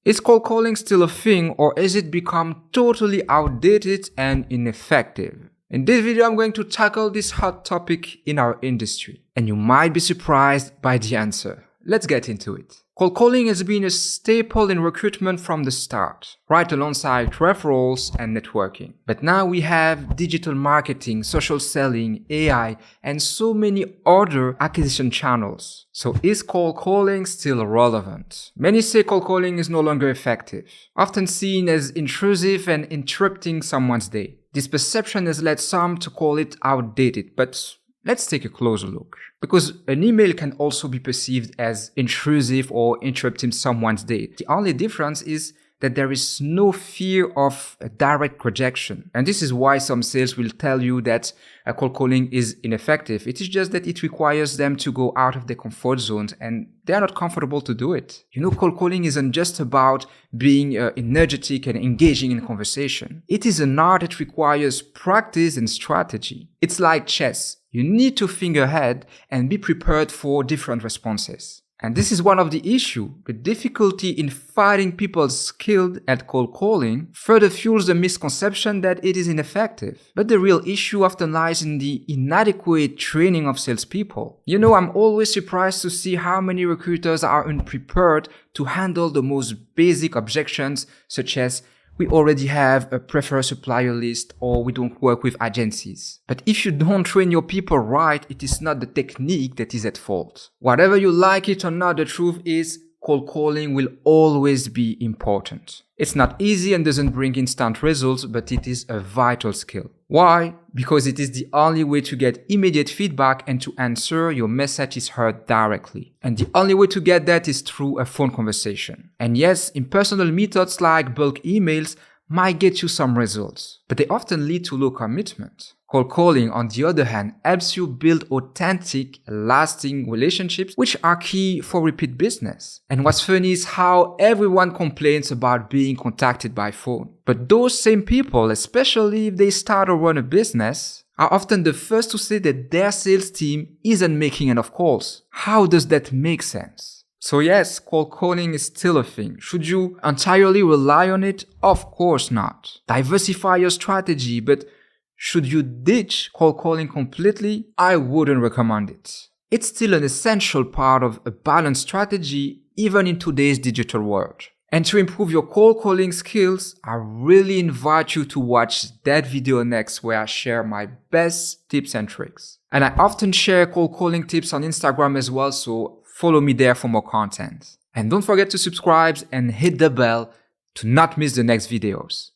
Is cold calling still a thing, or has it become totally outdated and ineffective? In this video, I'm going to tackle this hot topic in our industry, and you might be surprised by the answer. Let's get into it. Cold calling has been a staple in recruitment from the start, right alongside referrals and networking. But now we have digital marketing, social selling, AI, and so many other acquisition channels. So is cold calling still relevant? Many say cold calling is no longer effective, often seen as intrusive and interrupting someone's day. This perception has led some to call it outdated, but let's take a closer look. Because an email can also be perceived as intrusive or interrupting someone's day. The only difference is that there is no fear of a direct rejection. And this is why some sales will tell you that cold calling is ineffective. It is just that it requires them to go out of their comfort zones and they are not comfortable to do it. You know, cold calling isn't just about being energetic and engaging in conversation. It is an art that requires practice and strategy. It's like chess. You need to think ahead and be prepared for different responses. And this is one of the issues. The difficulty in finding people skilled at cold calling further fuels the misconception that it is ineffective. But the real issue often lies in the inadequate training of salespeople. You know, I'm always surprised to see how many recruiters are unprepared to handle the most basic objections, such as we already have a preferred supplier list, or we don't work with agencies. But if you don't train your people right, it is not the technique that is at fault. Whatever you like it or not, the truth is cold calling will always be important. It's not easy and doesn't bring instant results, but it is a vital skill. Why? Because it is the only way to get immediate feedback and to ensure your message is heard directly. And the only way to get that is through a phone conversation. And yes, impersonal methods like bulk emails might get you some results, but they often lead to low commitment. Cold calling, on the other hand, helps you build authentic, lasting relationships, which are key for repeat business. And what's funny is how everyone complains about being contacted by phone. But those same people, especially if they start or run a business, are often the first to say that their sales team isn't making enough calls. How does that make sense? So yes, cold calling is still a thing. Should you entirely rely on it? Of course not. Diversify your strategy, but should you ditch cold calling completely? I wouldn't recommend it. It's still an essential part of a balanced strategy, even in today's digital world. And to improve your cold calling skills, I really invite you to watch that video next, where I share my best tips and tricks. And I often share cold calling tips on Instagram as well, so follow me there for more content. And don't forget to subscribe and hit the bell to not miss the next videos.